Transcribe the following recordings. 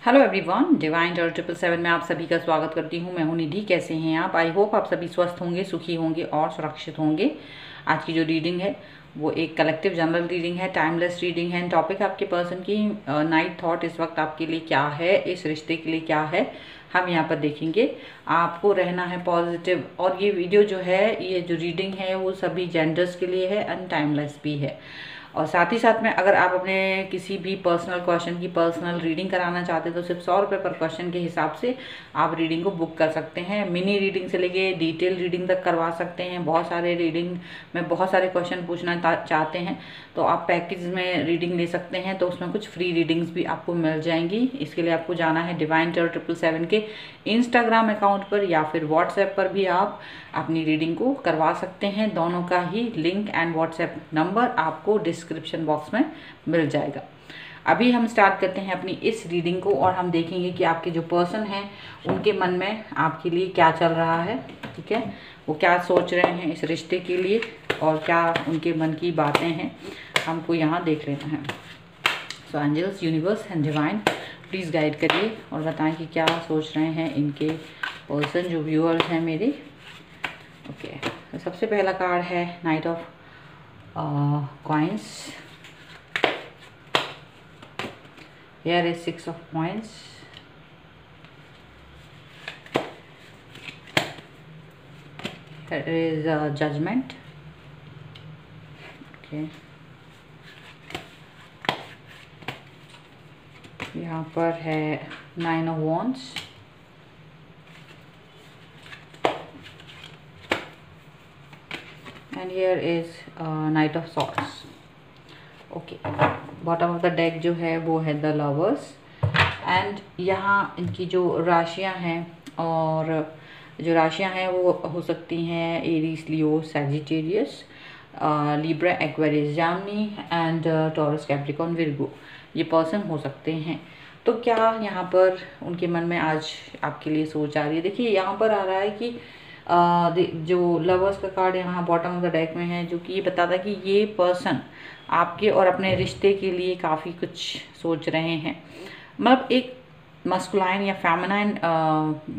Hello everyone, divine और 777 में आप सभी का स्वागत करती हूँ। मैं हूँ निधि। कैसे हैं आप? आई होप आप सभी स्वस्थ होंगे, सुखी होंगे और सुरक्षित होंगे। आज की जो रीडिंग है वो एक कलेक्टिव जनरल रीडिंग है, टाइमलेस रीडिंग है। टॉपिक आपके पर्सन की नाइट थॉट इस वक्त आपके लिए क्या है, इस रिश्ते के लिए क्या है, हम यहाँ पर देखेंगे। आपको रहना है पॉजिटिव। और ये वीडियो जो है, ये जो रीडिंग है वो सभी जेंडर्स के लिए है, एंड टाइमलेस भी है। और साथ ही साथ में अगर आप अपने किसी भी पर्सनल क्वेश्चन की पर्सनल रीडिंग कराना चाहते हैं तो सिर्फ 100 रुपये पर क्वेश्चन के हिसाब से आप रीडिंग को बुक कर सकते हैं। मिनी रीडिंग से लेके डिटेल रीडिंग तक करवा सकते हैं। बहुत सारे रीडिंग में बहुत सारे क्वेश्चन पूछना चाहते हैं तो आप पैकेज में रीडिंग ले सकते हैं, तो उसमें कुछ फ्री रीडिंग्स भी आपको मिल जाएंगी। इसके लिए आपको जाना है डिवाइन टेरर 777 के इंस्टाग्राम अकाउंट पर या फिर व्हाट्सएप पर भी आप अपनी रीडिंग को करवा सकते हैं। दोनों का ही लिंक एंड व्हाट्सएप नंबर आपको डिस्क्रिप्शन बॉक्स में मिल जाएगा। अभी हम स्टार्ट करते हैं अपनी इस रीडिंग को और हम देखेंगे कि आपके जो पर्सन हैं उनके मन में आपके लिए क्या चल रहा है। ठीक है, वो क्या सोच रहे हैं इस रिश्ते के लिए और क्या उनके मन की बातें हैं, हमको यहाँ देख लेना है। So angels, universe and divine please guide करिए और बताएं कि क्या सोच रहे हैं इनके पर्सन, जो व्यूअर्स हैं मेरे। ओके, तो सबसे पहला कार्ड है night of coins. Here is 6 of coins. Here is judgment. Okay. यहाँ पर है 9 of wands. And here is Knight of Swords. Okay. Bottom of the deck जो है वो है द लवर्स। एंड यहाँ इनकी जो राशियाँ हैं, और जो राशियाँ हैं वो हो सकती हैं Aries, Leo, Sagittarius, Libra, Aquarius, Jamini and taurus, Capricorn, Virgo. ये पर्सन हो सकते हैं। तो क्या यहाँ पर उनके मन में आज आपके लिए सोच आ रही है? देखिए, यहाँ पर आ रहा है कि जो लवर्स का कार्ड यहाँ बॉटम ऑफ द डेक में है, जो कि ये बताता है कि ये पर्सन आपके और अपने रिश्ते के लिए काफ़ी कुछ सोच रहे हैं। मतलब एक मस्कुलाइन या फेमिनाइन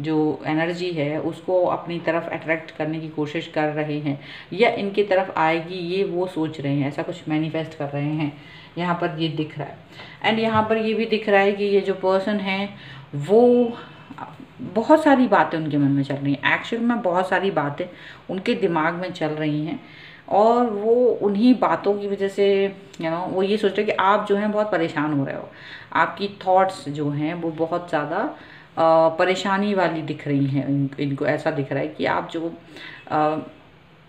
जो एनर्जी है उसको अपनी तरफ अट्रैक्ट करने की कोशिश कर रहे हैं, या इनकी तरफ आएगी ये वो सोच रहे हैं, ऐसा कुछ मैनिफेस्ट कर रहे हैं। यहाँ पर ये दिख रहा है। एंड यहाँ पर ये भी दिख रहा है कि ये जो पर्सन है वो बहुत सारी बातें उनके मन में चल रही हैं। एक्चुअल में बहुत सारी बातें उनके दिमाग में चल रही हैं और वो उन्हीं बातों की वजह से वो ये सोच रहे हैं कि आप जो हैं बहुत परेशान हो रहे हो। आपकी थॉट्स जो हैं वो बहुत ज़्यादा परेशानी वाली दिख रही हैं। इनको ऐसा दिख रहा है कि आप जो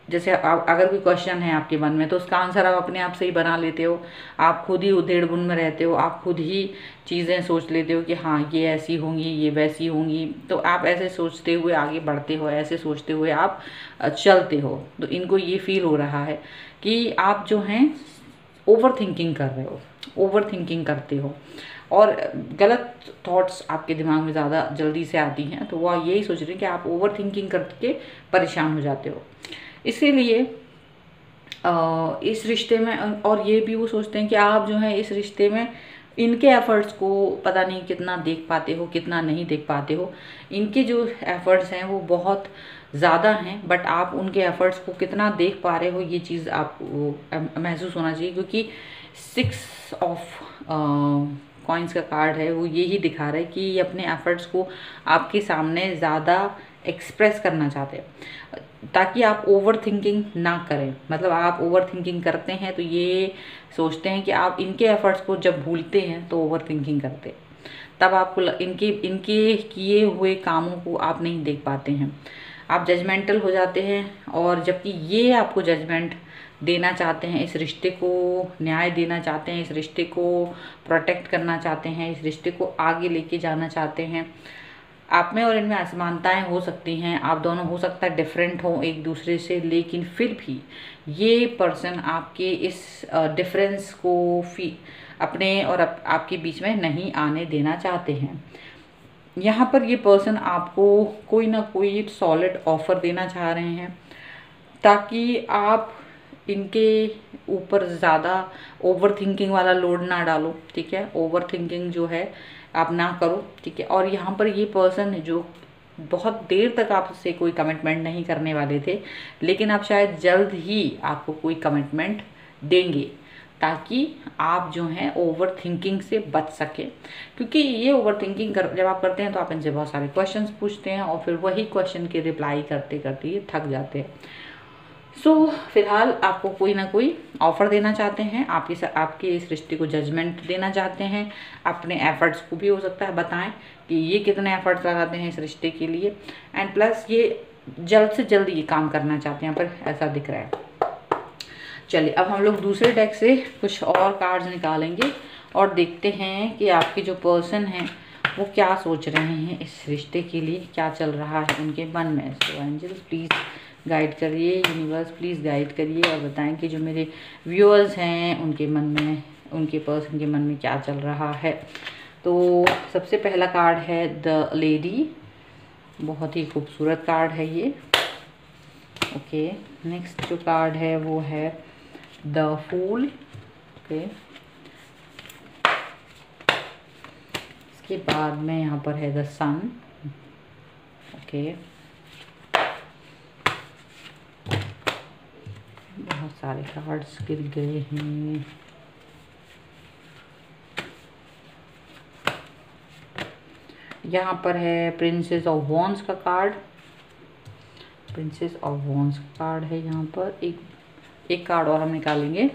जैसे अगर कोई क्वेश्चन है आपके मन में तो उसका आंसर आप अपने आप से ही बना लेते हो। आप खुद ही उधेड़-बुन में रहते हो। आप खुद ही चीज़ें सोच लेते हो कि हाँ ये ऐसी होंगी, ये वैसी होंगी। तो आप ऐसे सोचते हुए आगे बढ़ते हो, ऐसे सोचते हुए आप चलते हो। तो इनको ये फील हो रहा है कि आप जो हैं ओवर थिंकिंग कर रहे हो, ओवर थिंकिंग करते हो और गलत थॉट्स आपके दिमाग में ज़्यादा जल्दी से आती हैं। तो वह यही सोच रहे हैं कि आप ओवर थिंकिंग करके परेशान हो जाते हो। इसीलिए इस रिश्ते में, और ये भी वो सोचते हैं कि आप जो है इस रिश्ते में इनके एफर्ट्स को पता नहीं कितना देख पाते हो, कितना नहीं देख पाते हो। इनके जो एफर्ट्स हैं वो बहुत ज़्यादा हैं, बट आप उनके एफर्ट्स को कितना देख पा रहे हो ये चीज़ आपको महसूस होना चाहिए। क्योंकि 6 ऑफ कॉइंस का कार्ड है वो यही दिखा रहा है कि ये अपने एफर्ट्स को आपके सामने ज़्यादा एक्सप्रेस करना चाहते हैं ताकि आप ओवर थिंकिंग ना करें। मतलब आप ओवर थिंकिंग करते हैं तो ये सोचते हैं कि आप इनके एफर्ट्स को जब भूलते हैं तो ओवर थिंकिंग करते हैं, तब आपको इनके किए हुए कामों को आप नहीं देख पाते हैं। आप जजमेंटल हो जाते हैं, और जबकि ये आपको जजमेंट देना चाहते हैं, इस रिश्ते को न्याय देना चाहते हैं, इस रिश्ते को प्रोटेक्ट करना चाहते हैं, इस रिश्ते को आगे लेके जाना चाहते हैं। आप में और इनमें असमानताएं हो सकती हैं, आप दोनों हो सकता है डिफरेंट हो एक दूसरे से, लेकिन फिर भी ये पर्सन आपके इस डिफरेंस को अपने और आपके बीच में नहीं आने देना चाहते हैं। यहाँ पर ये पर्सन आपको कोई ना कोई सॉलिड ऑफर देना चाह रहे हैं ताकि आप इनके ऊपर ज़्यादा ओवर थिंकिंग वाला लोड ना डालो। ठीक है, ओवर थिंकिंग जो है आप ना करो, ठीक है। और यहाँ पर ये पर्सन है जो बहुत देर तक आपसे कोई कमिटमेंट नहीं करने वाले थे, लेकिन आप शायद जल्द ही आपको कोई कमिटमेंट देंगे, ताकि आप जो हैं ओवर थिंकिंग से बच सके। क्योंकि ये ओवर थिंकिंग जब आप करते हैं तो आप इनसे बहुत सारे क्वेश्चंस पूछते हैं और फिर वही क्वेश्चन के रिप्लाई करते करते ये थक जाते हैं। फिलहाल आपको कोई ना कोई ऑफर देना चाहते हैं, आपके इस रिश्ते को जजमेंट देना चाहते हैं, अपने एफर्ट्स को भी हो सकता है बताएं कि ये कितने एफर्ट्स लगाते हैं इस रिश्ते के लिए, एंड प्लस ये जल्द से जल्द ये काम करना चाहते हैं, यहाँ पर ऐसा दिख रहा है। चलिए अब हम लोग दूसरे डेक से कुछ और कार्ड्स निकालेंगे और देखते हैं कि आपके जो पर्सन हैं वो क्या सोच रहे हैं इस रिश्ते के लिए, क्या चल रहा है उनके मन में। सो एंजल्स प्लीज़ गाइड करिए, यूनिवर्स प्लीज़ गाइड करिए और बताएं कि जो मेरे व्यूअर्स हैं उनके मन में, उनके पर्सन के मन में क्या चल रहा है। तो सबसे पहला कार्ड है द लेडी, बहुत ही खूबसूरत कार्ड है ये। ओके, नेक्स्ट जो कार्ड है वो है द फूल। ओके, इसके बाद में यहाँ पर है द सन। ओके, बहुत सारे कार्ड्स गिर गए हैं। यहाँ पर है प्रिंसेस ऑफ वॉन्ड्स का कार्ड, प्रिंसेस ऑफ वॉन्ड्स का कार्ड है यहाँ पर। एक कार्ड और हम निकालेंगे,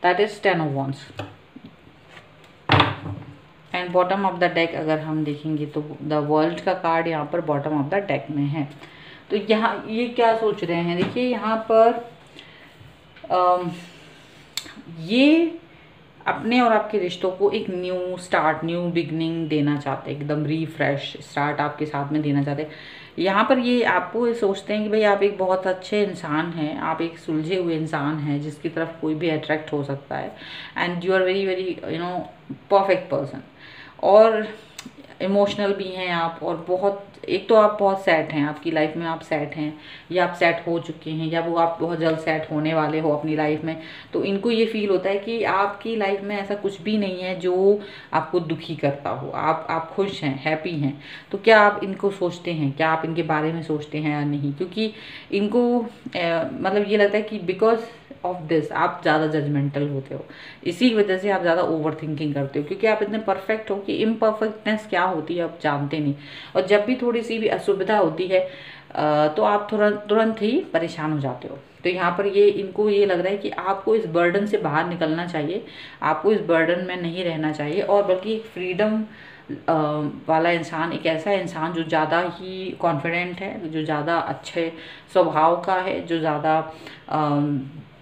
that is 10 of wands. And bottom of the deck अगर हम देखेंगे तो द वर्ल्ड का कार्ड यहाँ पर बॉटम ऑफ द डेक में है। तो यहाँ ये क्या सोच रहे हैं, देखिए यहाँ पर ये अपने और आपके रिश्तों को एक न्यू स्टार्ट, न्यू बिगनिंग देना चाहते हैं, एकदम रिफ्रेश स्टार्ट आपके साथ में देना चाहते हैं। यहाँ पर ये आपको सोचते हैं कि भाई आप एक बहुत अच्छे इंसान हैं, आप एक सुलझे हुए इंसान हैं जिसकी तरफ कोई भी अट्रैक्ट हो सकता है, and you are very very perfect person. और इमोशनल भी हैं आप, और बहुत, एक तो आप बहुत सेट हैं, आपकी लाइफ में आप सेट हैं, या आप सेट हो चुके हैं, या वो आप बहुत जल्द सेट होने वाले हो अपनी लाइफ में। तो इनको ये फील होता है कि आपकी लाइफ में ऐसा कुछ भी नहीं है जो आपको दुखी करता हो, आप खुश हैं, हैप्पी हैं। तो क्या आप इनको सोचते हैं, क्या आप इनके बारे में सोचते हैं या नहीं? क्योंकि इनको मतलब ये लगता है कि बिकॉज ऑफ दिस आप ज़्यादा जजमेंटल होते हो, इसी वजह से आप ज़्यादा ओवर थिंकिंग करते हो, क्योंकि आप इतने परफेक्ट हो कि इम्परफेक्टनेस क्या होती है आप जानते नहीं। और जब भी थोड़ी सी भी असुविधा होती है तो आप तुरंत ही परेशान हो जाते हो। तो यहाँ पर इनको ये लग रहा है कि आपको इस बर्डन से बाहर निकलना चाहिए, आपको इस बर्डन में नहीं रहना चाहिए, और बल्कि एक फ्रीडम वाला इंसान, एक ऐसा इंसान जो ज़्यादा ही कॉन्फिडेंट है, जो ज़्यादा अच्छे स्वभाव का है, जो ज़्यादा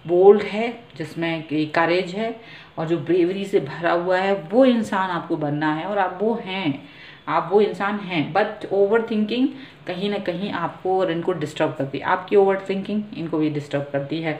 बोल्ड है, जिसमें करेज है और जो ब्रेवरी से भरा हुआ है, वो इंसान आपको बनना है। और आप वो हैं, आप वो इंसान हैं। बट ओवर थिंकिंग कहीं ना कहीं आपको और इनको डिस्टर्ब करती है, आपकी ओवर थिंकिंग इनको भी डिस्टर्ब करती है।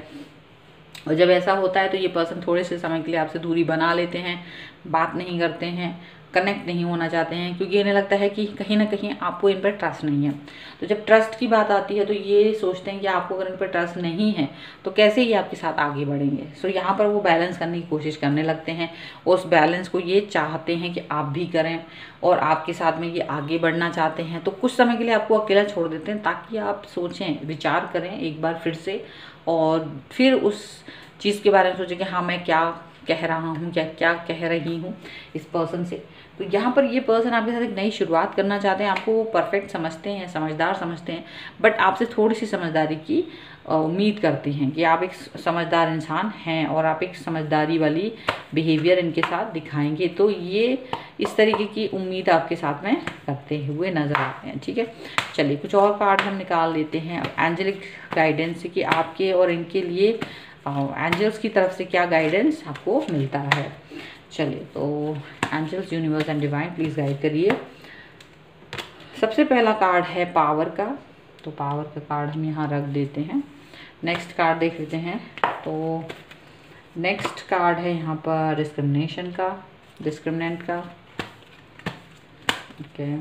और जब ऐसा होता है तो ये पर्सन थोड़े से समय के लिए आपसे दूरी बना लेते हैं, बात नहीं करते हैं, कनेक्ट नहीं होना चाहते हैं, क्योंकि इन्हें लगता है कि कहीं ना कहीं आपको इन पर ट्रस्ट नहीं है। तो जब ट्रस्ट की बात आती है तो ये सोचते हैं कि आपको अगर इन पर ट्रस्ट नहीं है तो कैसे ये आपके साथ आगे बढ़ेंगे। सो यहाँ पर वो बैलेंस करने की कोशिश करने लगते हैं, उस बैलेंस को ये चाहते हैं कि आप भी करें, और आपके साथ में ये आगे बढ़ना चाहते हैं। तो कुछ समय के लिए आपको अकेला छोड़ देते हैं, ताकि आप सोचें, विचार करें एक बार फिर से, और फिर उस चीज़ के बारे में सोचें कि हाँ मैं क्या कह रहा हूँ, क्या कह रही हूँ इस पर्सन से। तो यहाँ पर ये पर्सन आपके साथ एक नई शुरुआत करना चाहते हैं, आपको वो परफेक्ट समझते हैं, समझदार समझते हैं, बट आपसे थोड़ी सी समझदारी की उम्मीद करती हैं कि आप एक समझदार इंसान हैं और आप एक समझदारी वाली बिहेवियर इनके साथ दिखाएंगे। तो ये इस तरीके की उम्मीद आपके साथ में करते हुए नज़र आते हैं। ठीक है, चलिए कुछ और कार्ड हम निकाल लेते हैं एंजेलिक गाइडेंस कि आपके और इनके लिए एंजल्स की तरफ से क्या गाइडेंस आपको मिलता है। चलिए, तो angels, universe and divine please guide करिए। सबसे पहला कार्ड है पावर का, तो पावर का कार्ड हम यहाँ रख देते हैं। नेक्स्ट कार्ड देख लेते हैं। तो नेक्स्ट कार्ड है यहाँ पर डिस्क्रिमिनेंट का। ओके,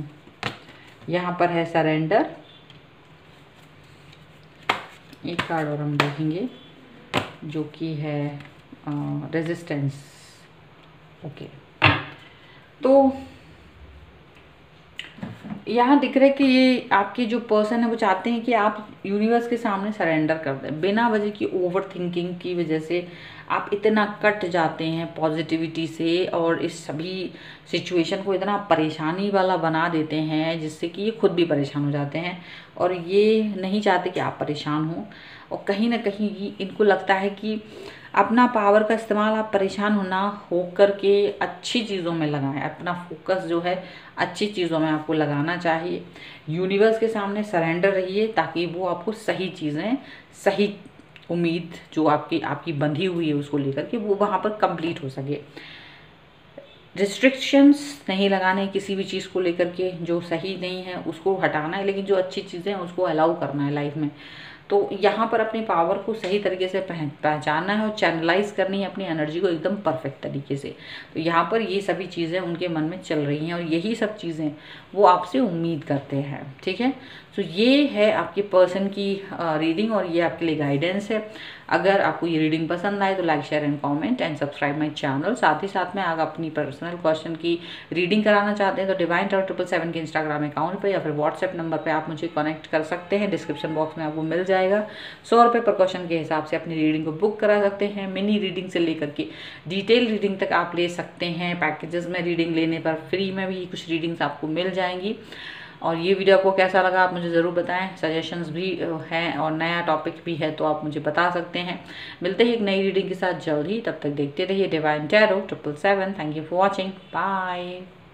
यहाँ पर है सरेंडर। एक कार्ड और हम देखेंगे जो कि है रेजिस्टेंस। ओके, तो यहाँ दिख रहा है कि ये आपके जो पर्सन है वो चाहते हैं कि आप यूनिवर्स के सामने सरेंडर कर दें। बिना वजह की ओवर थिंकिंग की वजह से आप इतना कट जाते हैं पॉजिटिविटी से और इस सभी सिचुएशन को इतना परेशानी वाला बना देते हैं जिससे कि ये खुद भी परेशान हो जाते हैं और ये नहीं चाहते कि आप परेशान हो। और कहीं ना कहीं इनको लगता है कि अपना पावर का इस्तेमाल आप परेशान होना हो करके अच्छी चीज़ों में लगाएं। अपना फोकस जो है अच्छी चीज़ों में आपको लगाना चाहिए। यूनिवर्स के सामने सरेंडर रहिए ताकि वो आपको सही चीज़ें, सही उम्मीद जो आपकी बंधी हुई है उसको लेकर के वो वहाँ पर कंप्लीट हो सके। रिस्ट्रिक्शंस नहीं लगाने किसी भी चीज़ को लेकर के, जो सही नहीं है उसको हटाना है, लेकिन जो अच्छी चीज़ें हैं उसको अलाउ करना है लाइफ में। तो यहाँ पर अपनी पावर को सही तरीके से पहचानना है और चैनलाइज करनी है अपनी एनर्जी को एकदम परफेक्ट तरीके से। तो यहाँ पर ये सभी चीज़ें उनके मन में चल रही हैं और यही सब चीज़ें वो आपसे उम्मीद करते हैं। ठीक है, तो ये है आपके पर्सन की रीडिंग और ये आपके लिए गाइडेंस है। अगर आपको ये रीडिंग पसंद आए तो like, share and comment and subscribe my channel. साथ ही साथ में अगर अपनी पर्सनल क्वेश्चन की रीडिंग कराना चाहते हैं तो डिवाइन टावर 777 के इंस्टाग्राम अकाउंट पे या फिर व्हाट्सएप नंबर पे आप मुझे कनेक्ट कर सकते हैं। डिस्क्रिप्शन बॉक्स में आपको मिल जाएगा। 100 रुपये पर क्वेश्चन के हिसाब से अपनी रीडिंग को बुक करा सकते हैं। मिनी रीडिंग से लेकर के डिटेल रीडिंग तक आप ले सकते हैं। पैकेजेस में रीडिंग लेने पर फ्री में भी कुछ रीडिंग्स आपको मिल जाएंगी। और ये वीडियो आपको कैसा लगा आप मुझे ज़रूर बताएं। सजेशंस भी हैं और नया टॉपिक भी है तो आप मुझे बता सकते हैं। मिलते हैं एक नई रीडिंग के साथ जल्द ही, तब तक देखते रहिए divine tarot 777। Thank you for watching, bye.